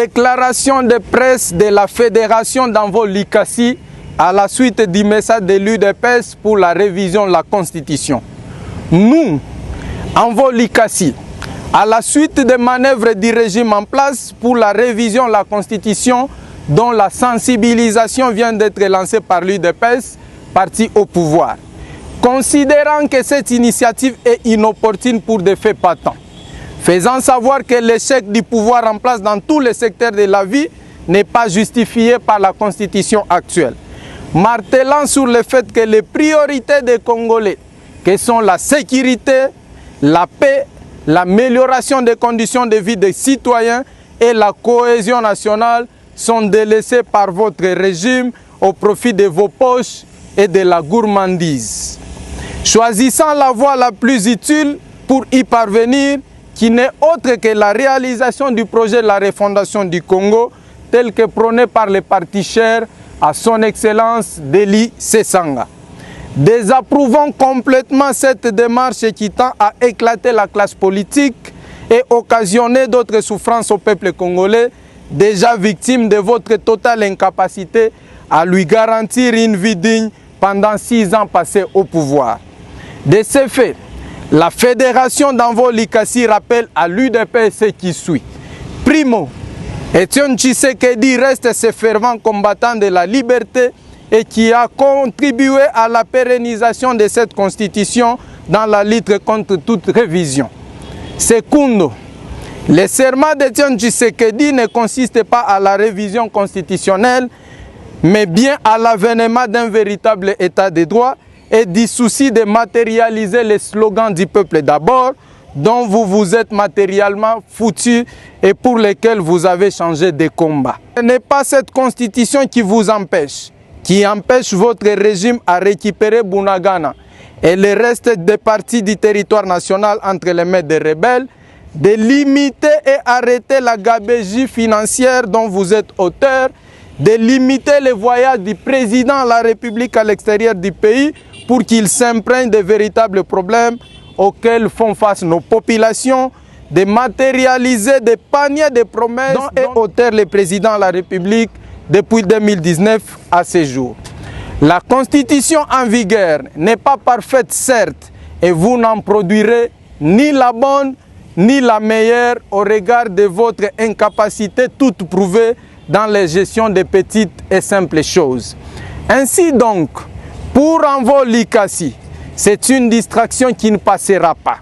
Déclaration de presse de la Fédération d'Envo Likasi à la suite du message de l'UDPS pour la révision de la Constitution. Nous, Envo Likasi, à la suite des manœuvres du régime en place pour la révision de la Constitution dont la sensibilisation vient d'être lancée par l'UDPS, parti au pouvoir, considérant que cette initiative est inopportune pour des faits patents, faisant savoir que l'échec du pouvoir en place dans tous les secteurs de la vie n'est pas justifié par la Constitution actuelle, martelant sur le fait que les priorités des Congolais, que sont la sécurité, la paix, l'amélioration des conditions de vie des citoyens et la cohésion nationale, sont délaissées par votre régime au profit de vos poches et de la gourmandise. Choisissant la voie la plus utile pour y parvenir, qui n'est autre que la réalisation du projet de la refondation du Congo, tel que prôné par le parti cher à son Excellence Denis Sesanga. Désapprouvons complètement cette démarche qui tend à éclater la classe politique et occasionner d'autres souffrances au peuple congolais, déjà victime de votre totale incapacité à lui garantir une vie digne pendant 6 ans passés au pouvoir. De ce fait, la Fédération d'Envo Likasi rappelle à l'UDPS ce qui suit. Primo, Etienne Tshisekedi reste ce fervent combattant de la liberté et qui a contribué à la pérennisation de cette constitution dans la lutte contre toute révision. Secondo, le serment d'Etienne Tshisekedi ne consiste pas à la révision constitutionnelle, mais bien à l'avènement d'un véritable état de droit et du souci de matérialiser les slogans du peuple d'abord, dont vous vous êtes matériellement foutus et pour lesquels vous avez changé de combat. Ce n'est pas cette constitution qui vous empêche, qui empêche votre régime à récupérer Bunagana et le reste des parties du territoire national entre les mains des rebelles, de limiter et arrêter la gabegie financière dont vous êtes auteur, de limiter les voyages du président de la République à l'extérieur du pays pour qu'il s'imprègne des véritables problèmes auxquels font face nos populations, de matérialiser des paniers de promesses dont est auteur le président de la République depuis 2019 à ce jour. La constitution en vigueur n'est pas parfaite certes et vous n'en produirez ni la bonne ni la meilleure au regard de votre incapacité toute prouvée dans la gestion des petites et simples choses. Ainsi donc, pour Envo Likasi, c'est une distraction qui ne passera pas.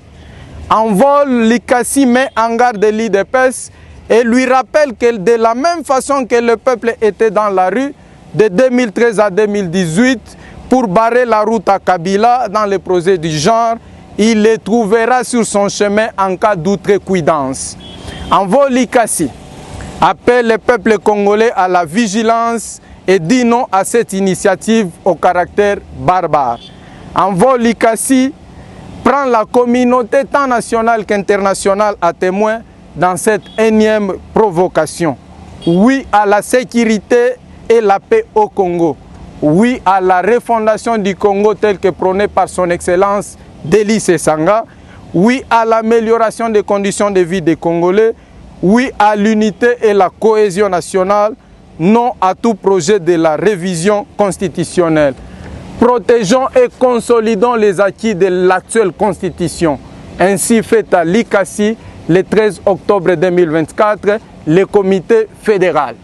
Envo Likasi met en garde l'UDPS et lui rappelle que de la même façon que le peuple était dans la rue de 2013 à 2018 pour barrer la route à Kabila dans les projets du genre, il les trouvera sur son chemin en cas d'outrecuidance. Envo Likasi appelle le peuple congolais à la vigilance et dit non à cette initiative au caractère barbare. Envo Likasi prend la communauté tant nationale qu'internationale à témoin dans cette énième provocation. Oui à la sécurité et la paix au Congo. Oui à la refondation du Congo telle que prônée par son Excellence Denis Sesanga. Oui à l'amélioration des conditions de vie des Congolais. Oui à l'unité et la cohésion nationale. Non à tout projet de la révision constitutionnelle. Protégeons et consolidons les acquis de l'actuelle constitution. Ainsi fait à Likasi le 13 octobre 2024, le comité fédéral.